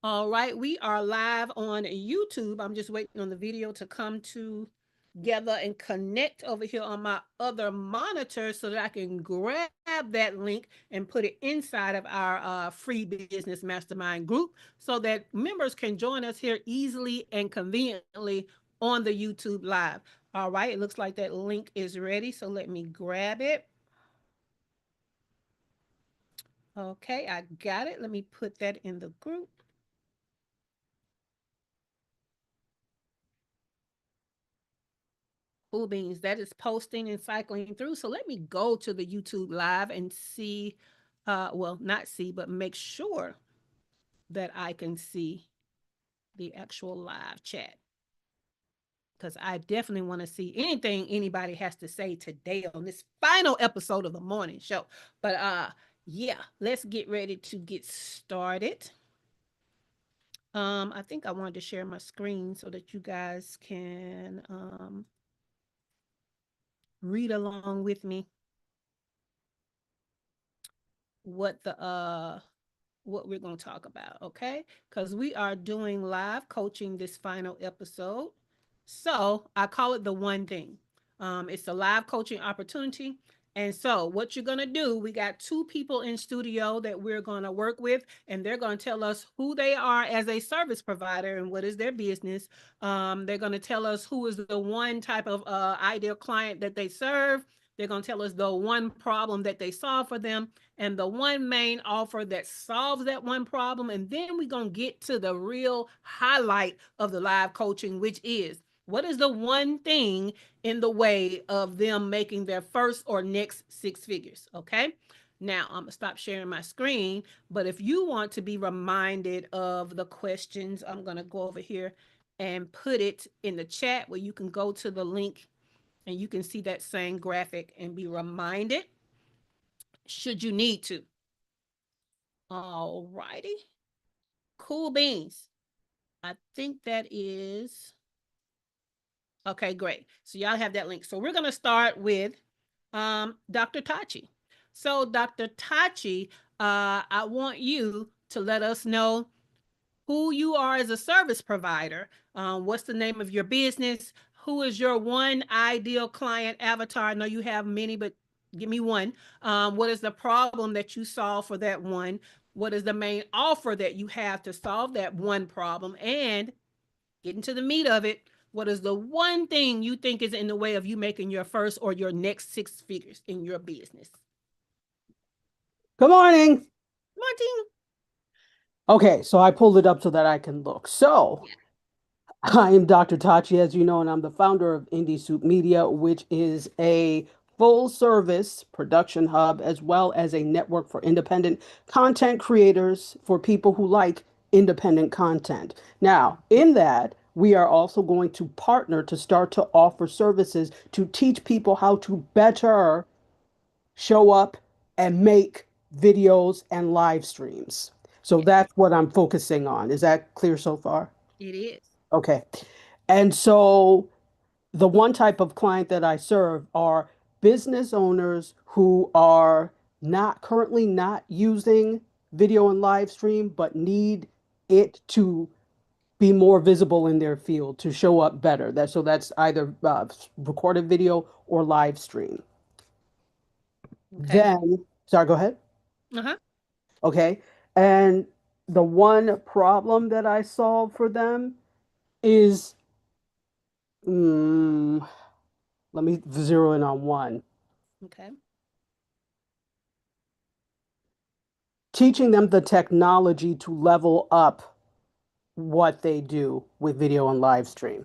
All right, we are live on YouTube. I'm just waiting on the video to come together and connect over here on my other monitor so that I can grab that link and put it inside of our free business mastermind group so that members can join us here easily and conveniently on the YouTube live. All right, it looks like that link is ready, so let me grab it. Okay, I got it. Let me put that in the group. Cool beans. That is posting and cycling through. So let me go to the YouTube live and see, well, not see, but make sure that I can see the actual live chat because I definitely want to see anything anybody has to say today on this final episode of the morning show. But yeah, let's get ready to get started. I think I wanted to share my screen so that you guys can read along with me what the what we're going to talk about, okay? Because we are doing live coaching this final episode. So I call it the one thing. It's a live coaching opportunity. And so, what you're going to do, we got two people in studio that we're going to work with, and they're going to tell us who they are as a service provider and what is their business. They're going to tell us who is the one type of ideal client that they serve. They're going to tell us the one problem that they solve for them and the one main offer that solves that one problem. And then we're going to get to the real highlight of the live coaching, which is what is the one thing in the way of them making their first or next six figures? Okay. Now I'm going to stop sharing my screen. But if you want to be reminded of the questions, I'm going to go over here and put it in the chat where you can go to the link and you can see that same graphic and be reminded should you need to. All righty. Cool beans. I think that is okay, great. So y'all have that link. So we're gonna start with Dr. Tachi. So Dr. Tachi, I want you to let us know who you are as a service provider. What's the name of your business? Who is your one ideal client avatar? I know you have many, but give me one. What is the problem that you solve for that one? What is the main offer that you have to solve that one problem? And getting to the meat of it, what is the one thing you think is in the way of you making your first or your next six figures in your business? Good morning. Martin. Okay, so I pulled it up so that I can look. So Yeah. I am Dr. Tachi, as you know, and I'm the founder of Indie Soup Media, which is a full service production hub as well as a network for independent content creators for people who like independent content. Now, in that, we are also going to partner to start to offer services to teach people how to better show up and make videos and live streams. So Yes, that's what I'm focusing on. Is that clear so far? it is. Okay. And so the one type of client that I serve are business owners who are not currently not using video and live stream, but need it to be more visible in their field to show up better. That's either recorded video or live stream. Okay. Then, sorry, go ahead. Uh-huh. Okay. And the one problem that I solve for them is, mm, let me zero in on one, Okay. teaching them the technology to level up what they do with video and live stream.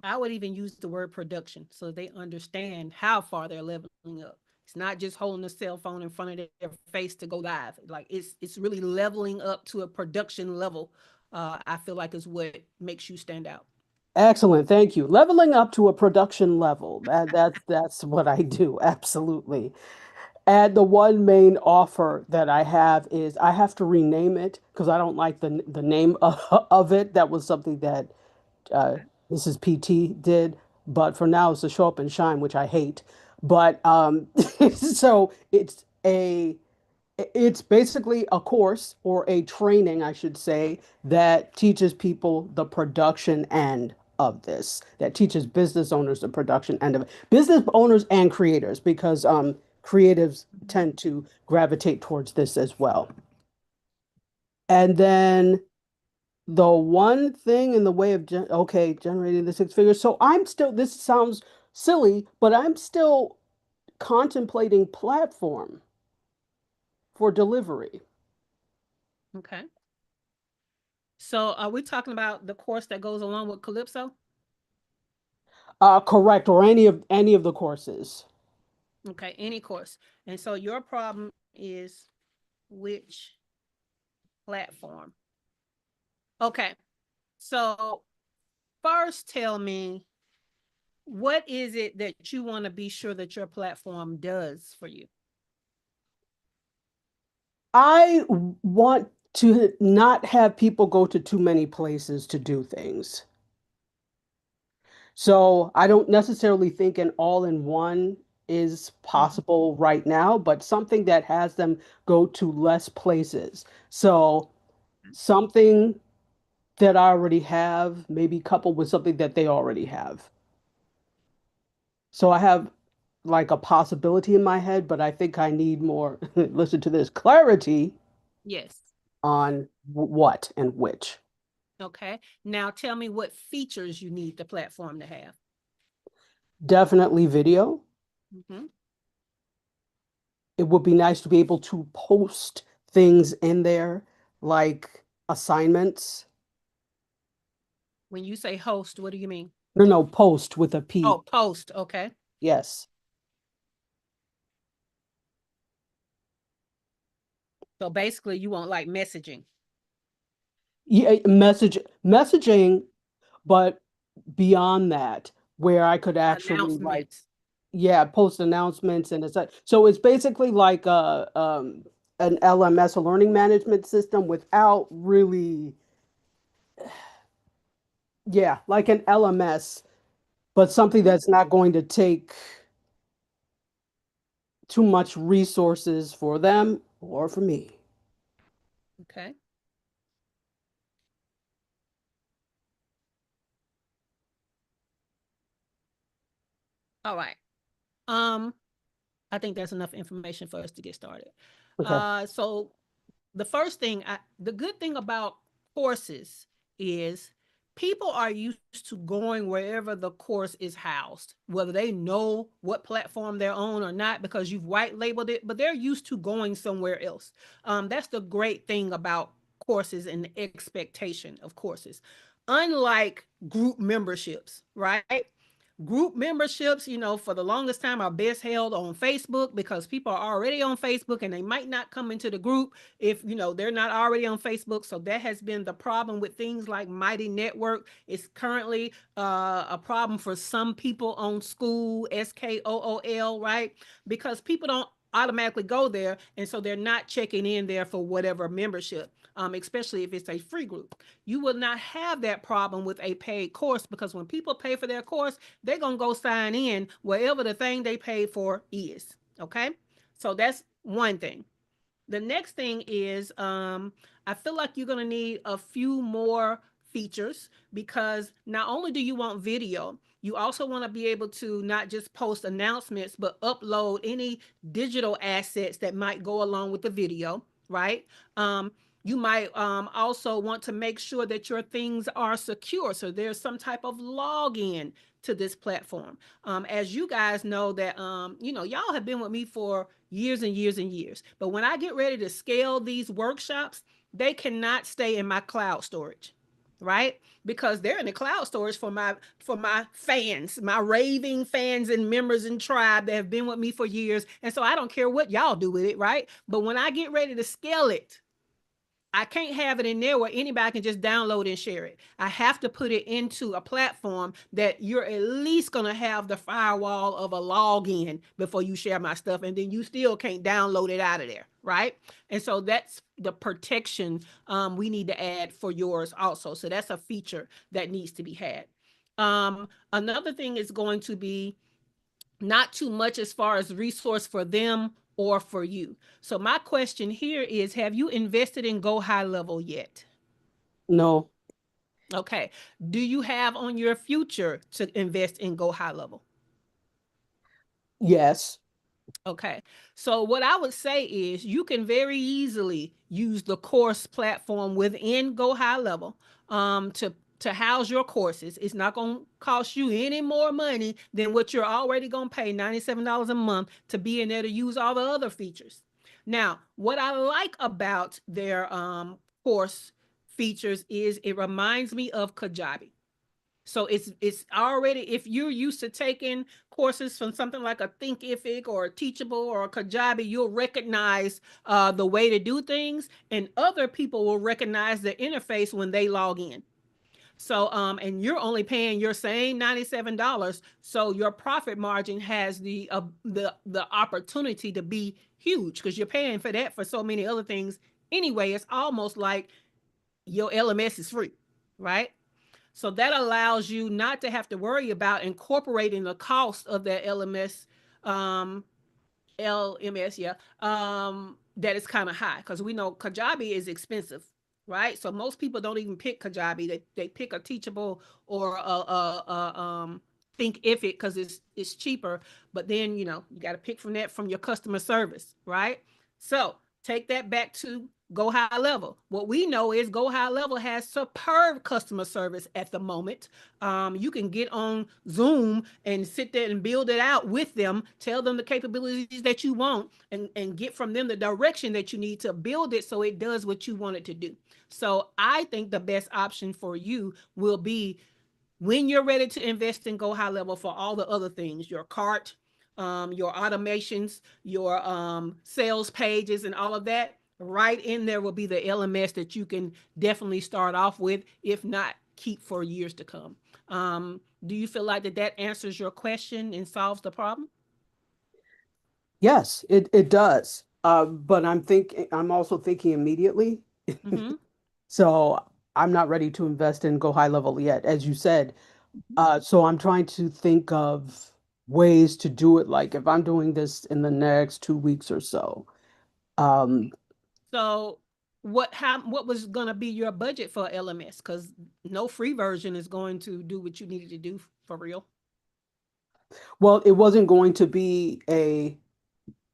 I would even use the word production so they understand how far they're leveling up. It's not just holding a cell phone in front of their face to go live. Like it's really leveling up to a production level. I feel like is what makes you stand out. Excellent, thank you. Leveling up to a production level. That's what I do, absolutely. And the one main offer that I have is I have to rename it because I don't like the name of it. That was something that uh, Mrs. PT did, but for now it's to show up and shine, which I hate. But so it's a It's basically a course or a training, I should say, that teaches people the production end of this, that teaches business owners the production end of it, business owners and creators, because creatives Mhm. tend to gravitate towards this as well. And then the one thing in the way of okay, generating the six figures. So I'm still, this sounds silly, but I'm still contemplating platform for delivery. Okay. So are we talking about the course that goes along with Calypso? Correct, or any of the courses. Okay, any course. And so your problem is which platform? Okay. So first tell me what is it that you want to be sure that your platform does for you? I want to not have people go to too many places to do things. So I don't necessarily think an all-in-one is Mhm. possible right now, but something that has them go to less places. So something that I already have, maybe coupled with something that they already have. So I have like a possibility in my head, but I think I need more, listen to this, clarity Yes. on what and which. Okay. Now tell me what features you need the platform to have. Definitely video. Mhm. It would be nice to be able to post things in there like assignments. When you say host, what do you mean? No, no, post with a P. Oh, post. Okay. Yes. So basically, you want like messaging, Yeah, messaging, but beyond that, where I could actually like, announcements. yeah, post announcements and it's like, so it's basically like an LMS, a learning management system without really, yeah, like an LMS, but something Mhm. that's not going to take too much resources for them or for me. Okay. All right. Um, I think that's enough information for us to get started. Okay. So the good thing about courses is people are used to going wherever the course is housed, whether they know what platform they're on or not, because you've white labeled it, but they're used to going somewhere else. That's the great thing about courses and the expectation of courses. Unlike group memberships, right? Group memberships, for the longest time are best held on Facebook because people are already on Facebook and they might not come into the group if they're not already on Facebook. So that has been the problem with things like Mighty Network. It's currently a problem for some people on School, SKOOL, right? Because people don't automatically go there, and so they're not checking in there for whatever membership, especially if it's a free group. You will not have that problem with a paid course because when people pay for their course, they're going to go sign in wherever the thing they paid for is. Okay. So that's one thing. The next thing is I feel like you're going to need a few more features because not only do you want video, you also want to be able to not just post announcements, but upload any digital assets that might go along with the video, right? You might also want to make sure that your things are secure. So there's some type of login to this platform. As you guys know that, y'all have been with me for years and years and years. But when I get ready to scale these workshops, they cannot stay in my cloud storage, right? Because they're in the cloud storage for my fans, my raving fans and members and tribe that have been with me for years. And so I don't care what y'all do with it, right? But when I get ready to scale it, I can't have it in there where anybody can just download and share it. I have to put it into a platform that you're at least going to have the firewall of a login before you share my stuff. And then you still can't download it out of there. Right. And so that's the protection we need to add for yours also. So that's a feature that needs to be had. Another thing is going to be not too much as far as resource for them or for you. So my question here is, have you invested in Go High Level yet? No. Okay. Do you have on your future to invest in Go High Level? Yes. Okay. So what I would say is you can very easily use the course platform within Go High Level to house your courses. It's not going to cost you any more money than what you're already going to pay, $97 a month, to be in there to use all the other features. Now, what I like about their course features is it reminds me of Kajabi. So it's already, if you're used to taking courses from something like a Thinkific or a Teachable or a Kajabi, you'll recognize the way to do things, and other people will recognize the interface when they log in. So and you're only paying your same $97, so your profit margin has the opportunity to be huge because you're paying for that for so many other things anyway. It's almost like your LMS is free, right? So that allows you not to have to worry about incorporating the cost of that um, LMS, yeah, that is kind of high because we know Kajabi is expensive, right? So most people don't even pick Kajabi; they pick a Teachable or a Thinkific because it's cheaper. But then you got to pick from that from your customer service, right? So take that back to Go High Level. What we know is Go High Level has superb customer service at the moment. You can get on Zoom and sit there and build it out with them, tell them the capabilities that you want, and get from them the direction that you need to build it so it does what you want it to do. So I think the best option for you will be when you're ready to invest in Go High Level for all the other things, your cart, your automations, your sales pages, and all of that. Right in there will be the LMS that you can definitely start off with, if not keep for years to come. Do you feel like that answers your question and solves the problem? Yes, it does. But I'm also thinking immediately. Mm-hmm. So I'm not ready to invest in Go High Level yet, as you said. So I'm trying to think of ways to do it. Like if I'm doing this in the next 2 weeks or so. Um, So what was gonna be your budget for LMS? Because no free version is going to do what you needed to do for real. well, it wasn't going to be a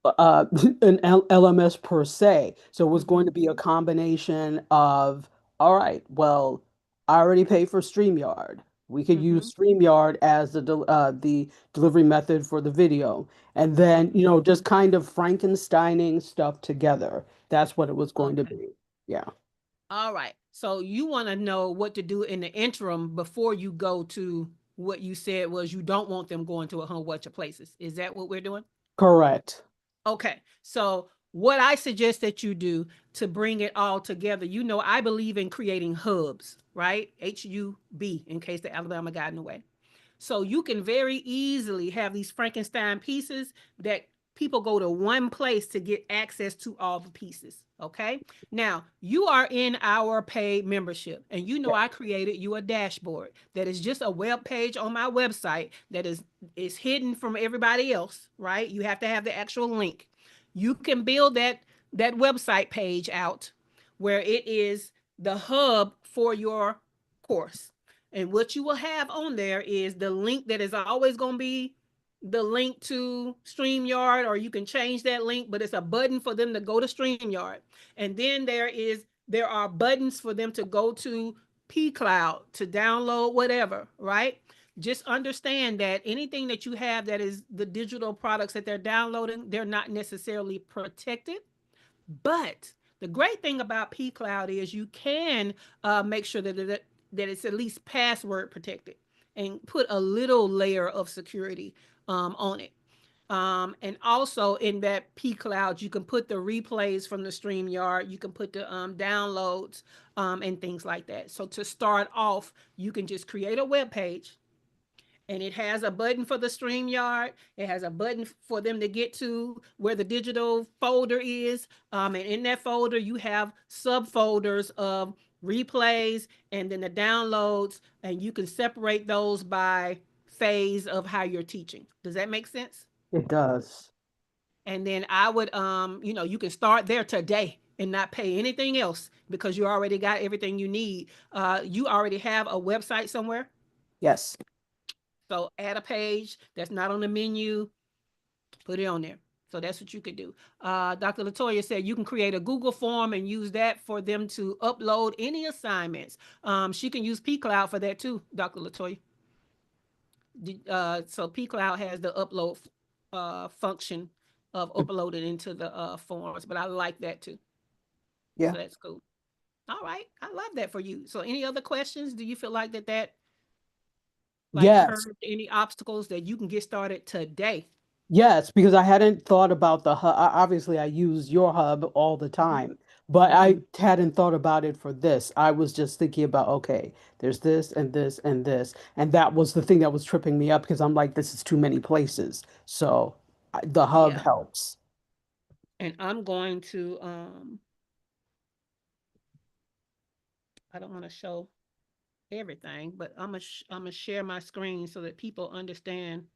an LMS per se. So it was going Mm-hmm. to be a combination of, all right, well, I already pay for StreamYard. We could Mm-hmm. use StreamYard as the delivery method for the video. And then, Mm-hmm. just kind of Frankensteining stuff together. That's what it was going to Okay. be. Yeah. All right. So you want to know what to do in the interim before you go to what you said was you don't want them going to a whole bunch of places. Is that what we're doing? Correct. Okay. So what I suggest that you do to bring it all together, I believe in creating hubs, right? HUB, in case the Alabama got in the way. So you can very easily have these Frankenstein pieces that people go to one place to get access to all the pieces. Okay. Now you are in our paid membership, and Yeah. I created you a dashboard that is just a web page on my website that is hidden from everybody else. Right. You have to have the actual link. You can build that website page out where it is the hub for your course. And what you will have on there is the link that is always going to be the link to StreamYard, or you can change that link, but it's a button for them to go to StreamYard. And then there are buttons for them to go to pCloud to download whatever, right? Just understand that anything that you have that is the digital products that they're downloading, they're not necessarily protected. But the great thing about pCloud is you can make sure that it's at least password protected and put a little layer of security on it. And also in that pCloud, you can put the replays from the StreamYard, you can put the downloads and things like that. So to start off, you can just create a web page, and it has a button for the StreamYard. It has a button for them to get to where the digital folder is. And in that folder, you have subfolders of replays and then the downloads, and you can separate those by phase of how you're teaching. Does that make sense? It does. And then I would, you can start there today and not pay anything else because you already got everything you need. You already have a website somewhere. Yes. So add a page that's not on the menu, put it on there. So that's what you could do. Dr. Latoya said you can create a Google form and use that for them to upload any assignments. She can use pCloud for that too, Dr. Latoya. So pCloud has the upload function of uploading into the forms, but I like that too. Yeah. So that's cool. All right, I love that for you. So any other questions? Do you feel like that like Yes. curbed any obstacles that you can get started today? Yes, because I hadn't thought about the hub. Obviously, I use your hub all the Mhm. time, but I Mhm. hadn't thought about it for this. I was just thinking about, okay, there's this and this and this. And that was the thing that was tripping me up because I'm like, this is too many places. So the hub Yeah. helps. And I'm going to I don't want to show everything, but I'm gonna share my screen so that people understand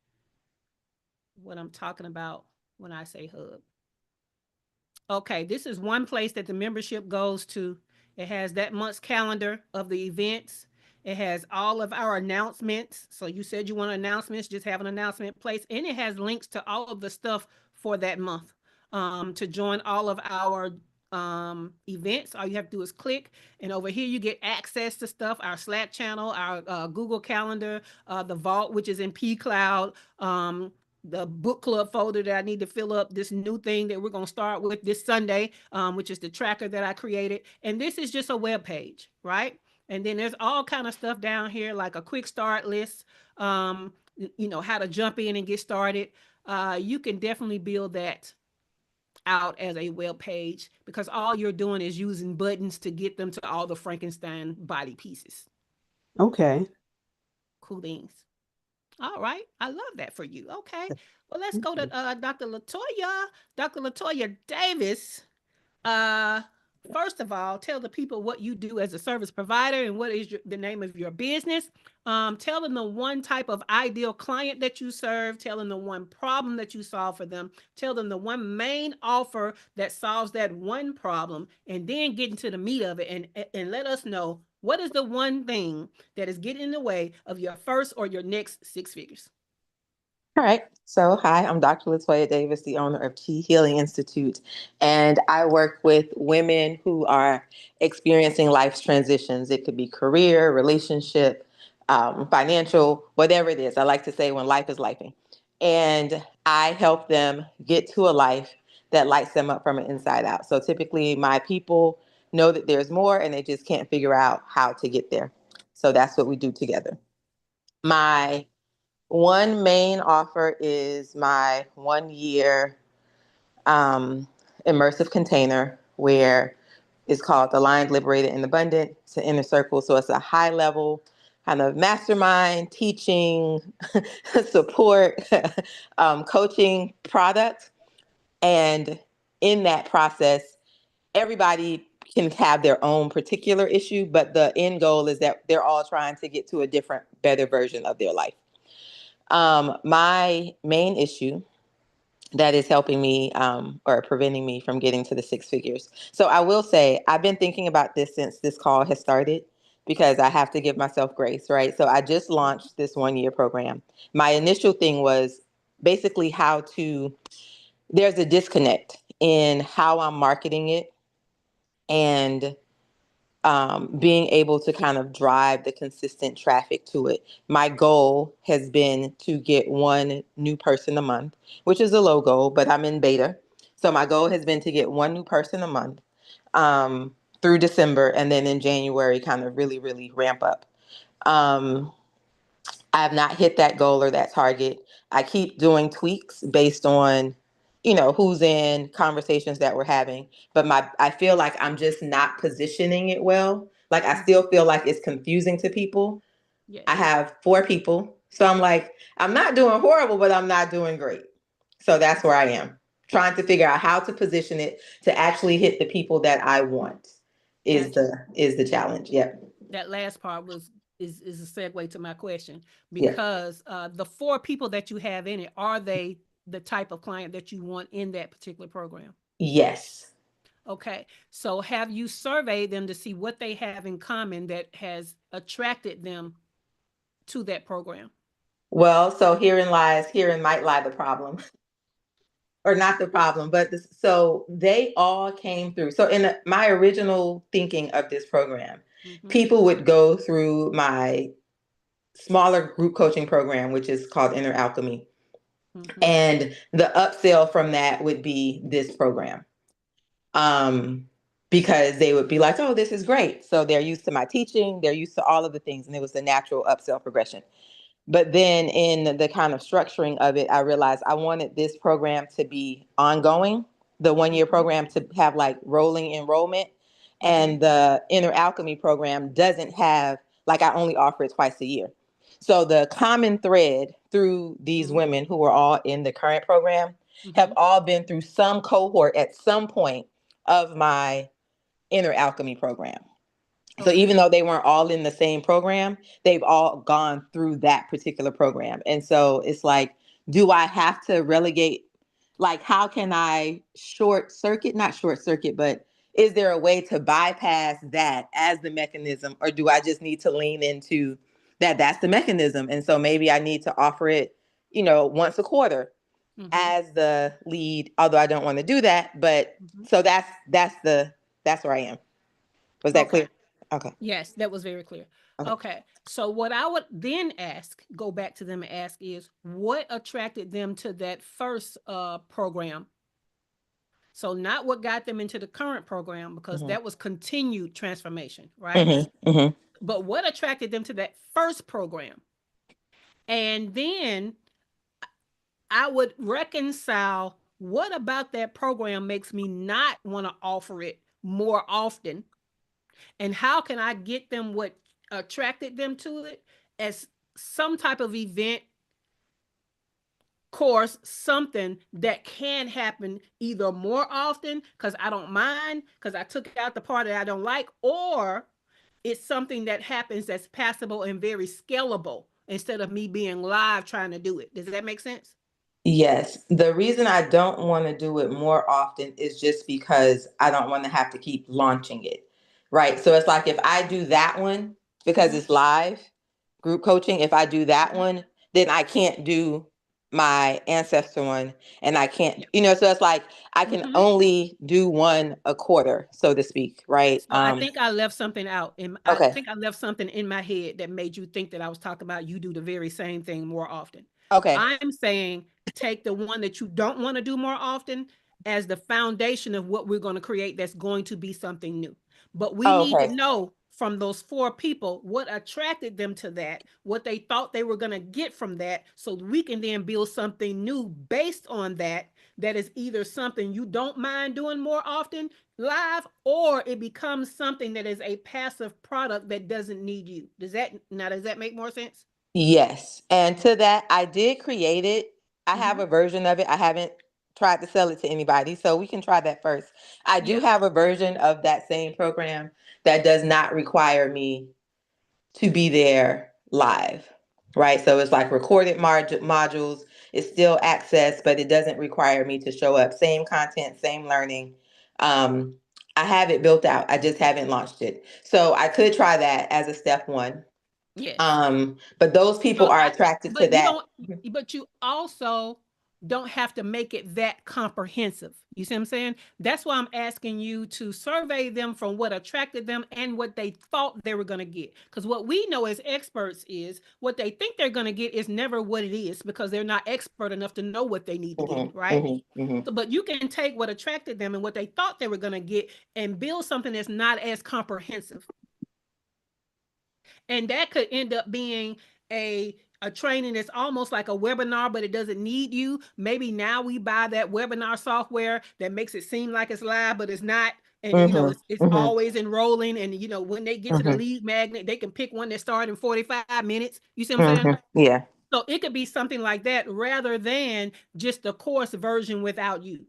what I'm talking about when I say hub. Okay, this is one place that the membership goes to. It has that month's calendar of the events. It has all of our announcements. So you said you want announcements, just have an announcement place. And it has links to all of the stuff for that month. To join all of our events, all you have to do is click. And over here, you get access to stuff, our Slack channel, our Google Calendar, the Vault, which is in P Cloud, the book club folder that I need to fill up, this new thing that we're going to start with this Sunday, which is the tracker that I created. And this is just a web page, right? And then there's all kind of stuff down here, like a quick start list, how to jump in and get started. You can definitely build that out as a web page because all you're doing is using buttons to get them to all the Frankenstein body pieces. Okay. Cool beans. All right. I love that for you. Okay. Well, let's go to Dr. Latoya. Dr. Latoya Davis. Uh, First of all, tell the people what you do as a service provider and what is the name of your business. Tell them the one type of ideal client that you serve. Tell them the one problem that you solve for them. Tell them the one main offer that solves that one problem, and then get into the meat of it and let us know what is the one thing that is getting in the way of your first or your next six figures. All right. So, hi, I'm Dr. Latoya Davis, the owner of Chi Healing Institute, and I work with women who are experiencing life's transitions. It could be career, relationship, financial, whatever it is. I like to say when life is lifing. And I help them get to a life that lights them up from the inside out. So, typically, my people know that there's more and they just can't figure out how to get there. So, that's what we do together. My one main offer is my 1 year um, immersive container where it's called Aligned, Liberated, and Abundant. It's an inner circle. So it's a high level kind of mastermind, teaching, support, coaching product. And in that process, everybody can have their own particular issue, but the end goal is that they're all trying to get to a different, better version of their life. My main issue that is helping me or preventing me from getting to the six figures. So I will say I've been thinking about this since this call has started because I have to give myself grace, right? So I just launched this 1 year program. My initial thing was basically how to, there's a disconnect in how I'm marketing it and being able to kind of drive the consistent traffic to it. My goal has been to get one new person a month, which is a low goal, but I'm in beta. So my goal has been to get one new person a month through December, and then in January, kind of really, really ramp up. Um, I have not hit that goal or that target. I keep doing tweaks based on, who's in conversations that we're having. But I feel like I'm just not positioning it well. Like I Mhm. still feel like it's confusing to people. I Yes. have 4 people. So I'm like, I'm not doing horrible, but I'm not doing great. So that's where I am. Trying to figure out how to position it to actually hit the people that I want is Gotcha. the challenge. Yep. That last part is a segue to my question Yep. because the four people that you have in it, are they the type of client that you want in that particular program. Yes. Okay. So have you surveyed them to see what they have in common that has attracted them to that program? Well, so herein might lie the problem, or not the problem, but so they all came through. So in my original thinking of this program, Mm-hmm. people would go through my smaller group coaching program, which is called Inner Alchemy. Mm-hmm. And the upsell from that would be this program. Um, because they would be like, oh, this is great. So they're used to my teaching, they're used to all of the things. And it was the natural upsell progression. But then in the kind of structuring of it, I realized I wanted this program to be ongoing, the 1 year Mm-hmm. program to have like rolling enrollment. Mm-hmm. And the Inner Alchemy program doesn't have, like, I only offer it twice a year. So the common thread through these Mm-hmm. women who are all in the current program have Mm-hmm. all been through some cohort at some point of my Inner Alchemy program. So Okay. even though they weren't all in the same program, they've all gone through that particular program. And so it's like, do I have to relegate? Like, how can I short circuit, not short circuit, but is there a way to bypass that as the mechanism? Or do I just need to lean into that that's the mechanism? And so maybe I need to offer it, once a quarter Mm-hmm. as the lead, although I don't want to do that. But Mm-hmm. so that's where I am. Was that Okay. clear? Okay. Yes, that was very clear. Okay. Okay. So what I would then ask, go back to them and ask is what attracted them to that first program? So not what got them into the current program because Mhm. that was continued transformation, right? Mhm. Mhm. But what attracted them to that first program? And then I would reconcile what about that program makes me not want to offer it more often, and how can I get them what attracted them to it as some type of event, course, something that can happen either more often because I don't mind because I took out the part that I don't like, or it's something that happens that's passable and very scalable instead of me being live trying to do it. Does that make sense? Yes. The reason I don't want to do it more often is just because I don't want to have to keep launching it. Right. So it's like if I do that one because Mm-hmm. it's live group coaching, if I do that Mm-hmm. one, then I can't do my ancestor one, and I can't, Yep. so it's like I can Mm-hmm. only do one a quarter, so to speak. Right. So I think I left something out. I Okay. think I left something in my head that made you think that I was talking about you do the very same thing more often. Okay. I'm saying take the one that you don't want to do more often as the foundation of what we're going to create that's going to be something new. But we Oh, need to okay. know from those four people what attracted them to that, what they thought they were going to get from that, so we can then build something new based on that, that is either something you don't mind doing more often live, or it becomes something that is a passive product that doesn't need you. Does that make more sense? Yes. And to that, I did create it. I have Mm-hmm. a version of it. I haven't tried to sell it to anybody, so we can try that first. I do Yeah. have a version of that same program that does not require me to be there live, right? So it's like recorded modules. It's still access, but it doesn't require me to show up. Same content, same learning. Um, I have it built out. I just haven't launched it. So I could try that as a step one. Yes. But those people So are I, attracted to but you that. don't, but you also don't have to make it that comprehensive. You see what I'm saying? That's why I'm asking you to survey them from what attracted them and what they thought they were going to get. Because what we know as experts is what they think they're going to get is never what it is because they're not expert enough to know what they need to get, Mhm, right? mhm, mhm. So, but you can take what attracted them and what they thought they were going to get and build something that's not as comprehensive, and that could end up being a training that's almost like a webinar, but it doesn't need you. Maybe now we buy that webinar software that makes it seem like it's live, but it's not. And Mhm, it's mhm, always enrolling. And when they get to the mhm, lead magnet, they can pick one that starts in 45 minutes. You see what I'm saying? mhm. Yeah. So it could be something like that rather than just the course version without you.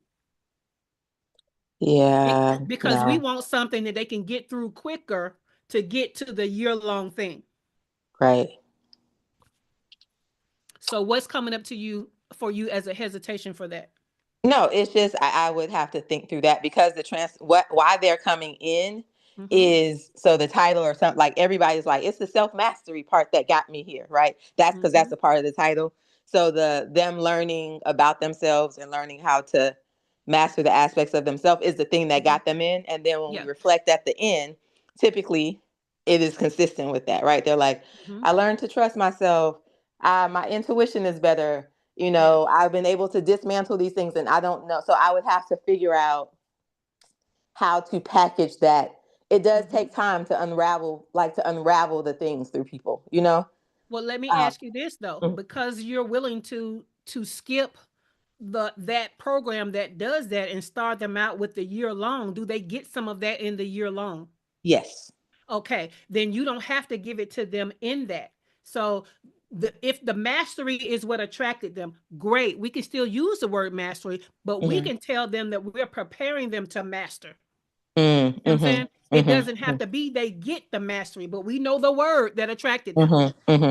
Yeah. Because we No. want something that they can get through quicker to get to the year-long thing. Right. So what's coming up to you for you as a hesitation for that? No, it's just I would have to think through that because why they're coming in Mm-hmm. is so the title or something like everybody's like it's the self mastery part that got me here, right? That's because Mm-hmm. that's a part of the title. So them learning about themselves and learning how to master the aspects of themselves is the thing that Mm-hmm. got them in. And then when we Yeah. reflect at the end, typically it is consistent with that, right? They're like, Mm-hmm. I learned to trust myself. My intuition is better. Yeah. I've been able to dismantle these things and I don't know. So I would have to figure out how to package that. It does Mm-hmm. take time to unravel the things through people. Well, let me Um, ask you this though, mhm. because you're willing to skip that program that does that and start them out with the year long, do they get some of that in the year long? Yes. Okay, then you don't have to give it to them in that. So if the mastery is what attracted them, great. We can still use the word mastery, but we Mm-hmm. can tell them that we're preparing them to master. You know what I'm Mm-hmm. saying? It doesn't have to be they get the mastery, but we know the word that attracted them. Mm-hmm. Mm-hmm.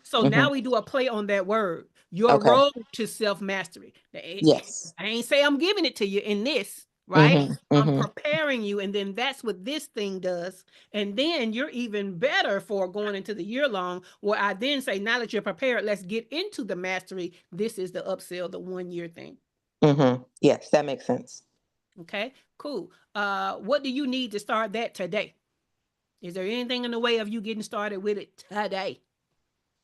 So Mm-hmm. Mm-hmm. now we do a play on that word, your Okay. road to self mastery. I Yes. ain't say I'm giving it to you in this, right? Mm-hmm. I'm Mm-hmm. preparing you, and then that's what this thing does. And then you're even better for going into the year long, where I then say, now that you're prepared, let's get into the mastery. This is the upsell, the 1 year thing. Mm-hmm. Yes, that makes sense. Okay, cool. What do you need to start that today? Is there anything in the way of you getting started with it today?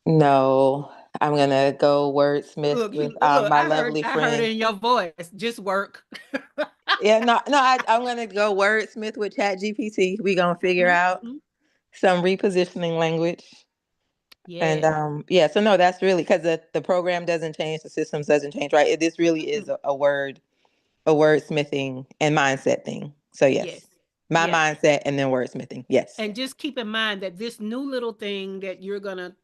No, I'm gonna go wordsmith Look, with look. my I heard, lovely I heard friend. it in your voice. Just work. Yeah, no, no, I'm gonna go wordsmith with Chat GPT. We gonna figure Mhm, out mhm. some repositioning language. And Yes. yeah, so no, that's really because the program doesn't change, the systems doesn't change, right? This really is Mm-mm. a wordsmithing and mindset thing. So yes, Yes. my Yeah. mindset and then wordsmithing. Yes, And just keep in mind that this new little thing that you're gonna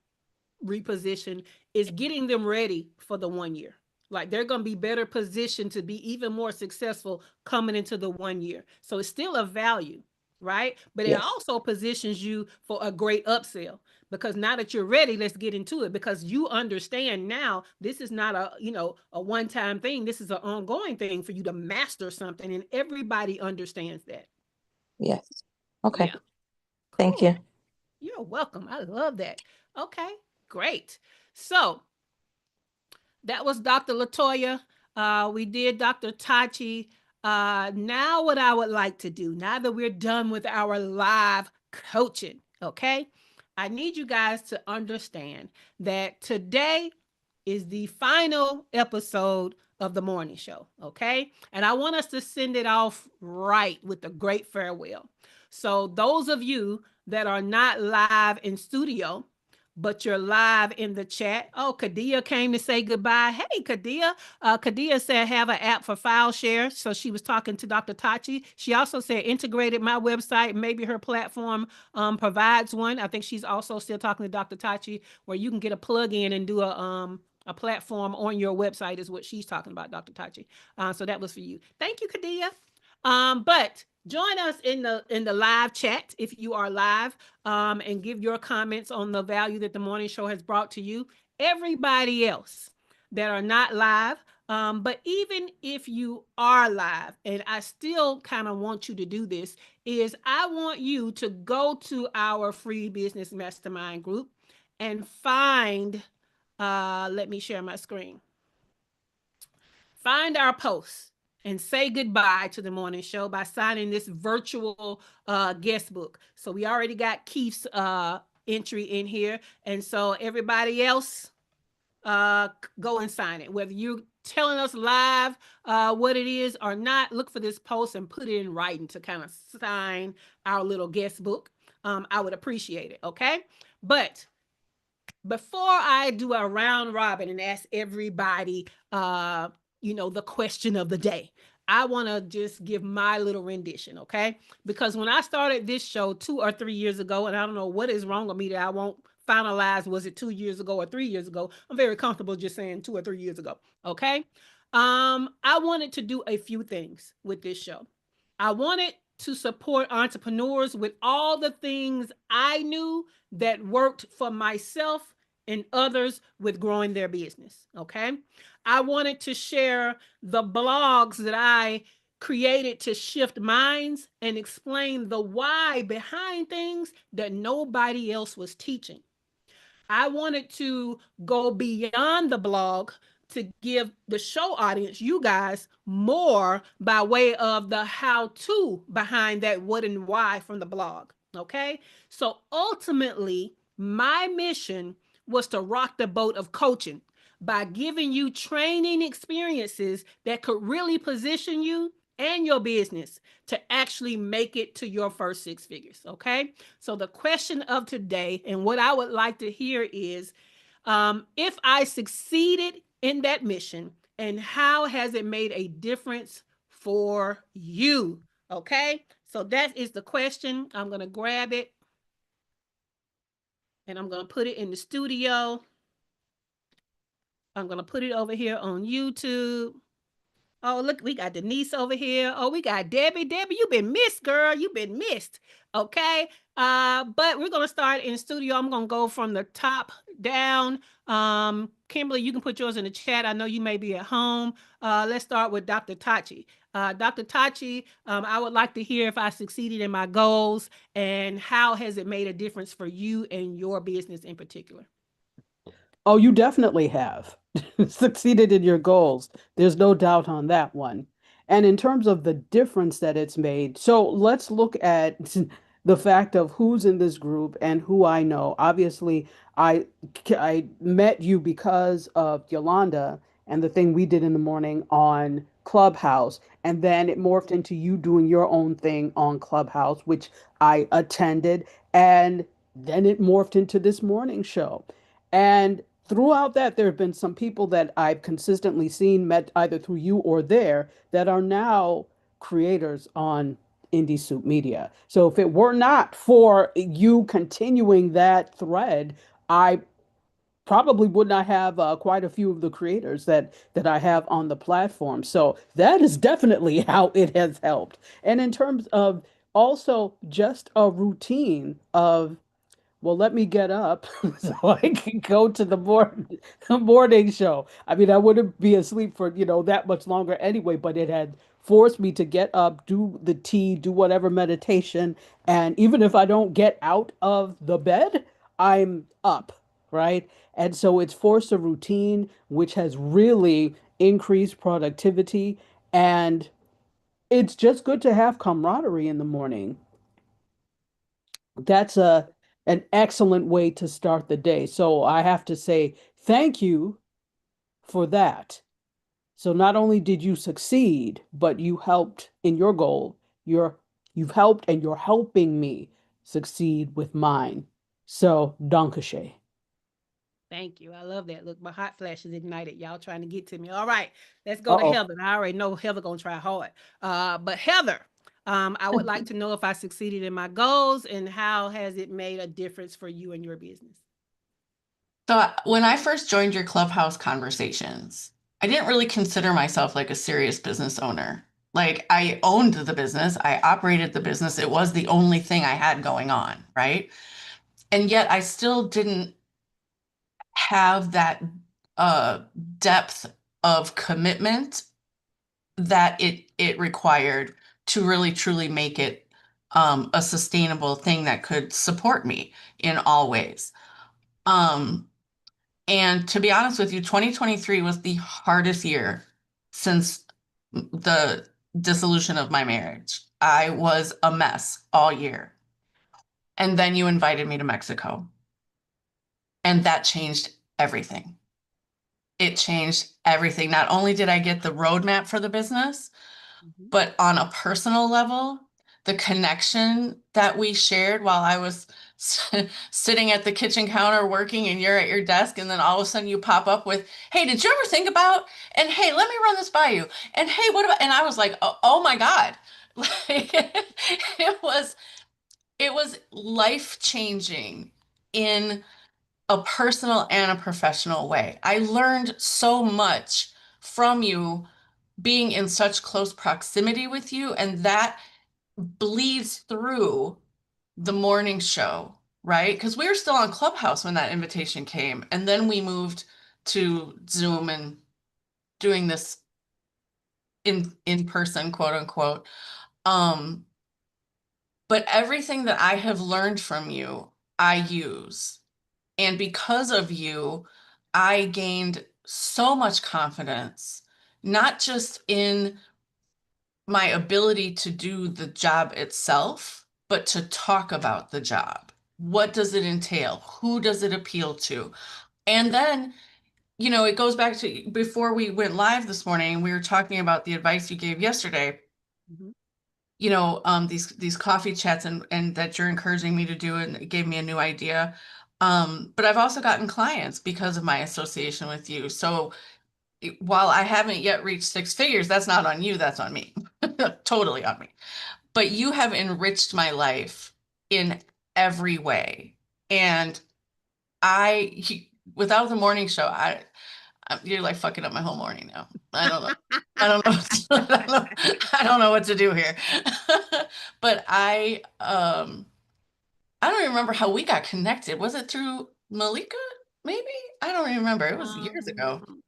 reposition is getting them ready for the 1 year. Like they're going to be better positioned to be even more successful coming into the 1 year. So it's still a value, right? But it yes, also positions you for a great upsell because now that you're ready, let's get into it because you understand now this is not a one-time thing. This is an ongoing thing for you to master something and everybody understands that. yes. Okay, Yeah. thank Cool. you. You're welcome. I love that. Okay. Great. So, that was Dr. Latoya. We did Dr. Tachi. Now, what I would like to do, now that we're done with our live coaching, okay, I need you guys to understand that today is the final episode of the morning show, okay? And I want us to send it off right with a great farewell. So, those of you that are not live in studio, but you're live in the chat. Oh, Kadia came to say goodbye. Hey, Kadia. Kadia said have an app for file share. So she was talking to Dr. Tachi. She also said integrated my website. Maybe her platform provides one. I think she's also still talking to Dr. Tachi where you can get a plug-in and do a platform on your website is what she's talking about, Dr. Tachi. So that was for you. Thank you, Kadia. But join us in the live chat if you are live, and give your comments on the value that the morning show has brought to you. Everybody else that are not live, but even if you are live, and I still kind of want you to do this, is I want you to go to our free business mastermind group and find. Let me share my screen. Find our posts and say goodbye to the morning show by signing this virtual guest book. So we already got Keith's entry in here. And so everybody else, go and sign it. Whether you're telling us live what it is or not, look for this post and put it in writing to kind of sign our little guest book. I would appreciate it. Okay. But before I do a round robin and ask everybody, the question of the day, I want to just give my little rendition, okay? Because when I started this show 2 or 3 years ago, and I don't know what is wrong with me that I won't finalize, was it 2 years ago or 3 years ago? I'm very comfortable just saying 2 or 3 years ago, okay? I wanted to do a few things with this show. I wanted to support entrepreneurs with all the things I knew that worked for myself and others with growing their business. Okay. I wanted to share the blogs that I created to shift minds and explain the why behind things that nobody else was teaching. I wanted to go beyond the blog to give the show audience, you guys, more by way of the how to behind that what and why from the blog. Okay. So ultimately, my mission was to rock the boat of coaching by giving you training experiences that could really position you and your business to actually make it to your first six figures. Okay. So, the question of today, and what I would like to hear is if I succeeded in that mission, and how has it made a difference for you? Okay. So, that is the question. I'm going to grab it and I'm going to put it in the studio. I'm going to put it over here on YouTube. Oh, look, we got Denise over here. Oh, we got Debbie. Debbie, you've been missed, girl. You've been missed. Okay. But we're gonna start in studio. I'm gonna go from the top down. Kimberly, you can put yours in the chat. I know you may be at home. Let's start with Dr. Tachi. Dr. Tachi, I would like to hear if I succeeded in my goals and how has it made a difference for you and your business in particular. Oh, you definitely have succeeded in your goals. There's no doubt on that one. And in terms of the difference that it's made, so let's look at the fact of who's in this group and who I know. Obviously, I I met you because of Yolanda and the thing we did in the morning on Clubhouse, and then it morphed into you doing your own thing on Clubhouse, which I attended, and then it morphed into this morning show. And throughout that, there have been some people that I've consistently seen, met either through you or there, that are now creators on Indie Soup Media. So if it were not for you continuing that thread, I probably would not have quite a few of the creators that I have on the platform. So that is definitely how it has helped. And in terms of also just a routine of well, let me get up so I can go to the morning show. I mean, I wouldn't be asleep for, that much longer anyway, but it had forced me to get up, do the tea, do whatever meditation. And even if I don't get out of the bed, I'm up, right? And so it's forced a routine, which has really increased productivity. And it's just good to have camaraderie in the morning. That's an excellent way to start the day. So I have to say thank you for that. So not only did you succeed, but you helped in your goal. You've helped and you're helping me succeed with mine. So Dankeschön. Thank you. I love that. Look, my hot flash is ignited. Y'all trying to get to me. All right, let's go to Uh-oh. Heather. I already know Heather gonna try hard. But Heather, I would like to know if I succeeded in my goals and how has it made a difference for you and your business. So when I first joined your Clubhouse conversations, I didn't really consider myself like a serious business owner. Like I owned the business, I operated the business. It was the only thing I had going on, right? And yet I still didn't have that uh, depth of commitment that it required to really truly make it a sustainable thing that could support me in all ways. Um, And to be honest with you, 2023 was the hardest year since the dissolution of my marriage. I was a mess all year. And then you invited me to Mexico, and that changed everything. It changed everything. Not only did I get the roadmap for the business, Mhm. but on a personal level, the connection that we shared while I was sitting at the kitchen counter working and you're at your desk, and then all of a sudden you pop up with, hey, did you ever think about, and hey, let me run this by you. And hey, what about, and I was like, oh my God. Like was, it was life changing in a personal and a professional way. I learned so much from you being in such close proximity with you, and that bleeds through the morning show right? Because we were still on Clubhouse when that invitation came. And then we moved to Zoom and doing this in person, quote unquote. Um, but everything that I have learned from you, I use. And because of you, I gained so much confidence, not just in my ability to do the job itself, but to talk about the job. What does it entail? Who does it appeal to? And then, it goes back to before we went live this morning, we were talking about the advice you gave yesterday, Mhm. these coffee chats and that you're encouraging me to do, and it gave me a new idea. But I've also gotten clients because of my association with you. So while I haven't yet reached six figures, that's not on you, that's on me. Totally on me. But you have enriched my life in every way. And without the morning show, you're like fucking up my whole morning now. I don't know. I don't know. I don't know what to do here. But I don't even remember how we got connected. Was it through Malika? Maybe? I don't even remember. It was years ago. Um,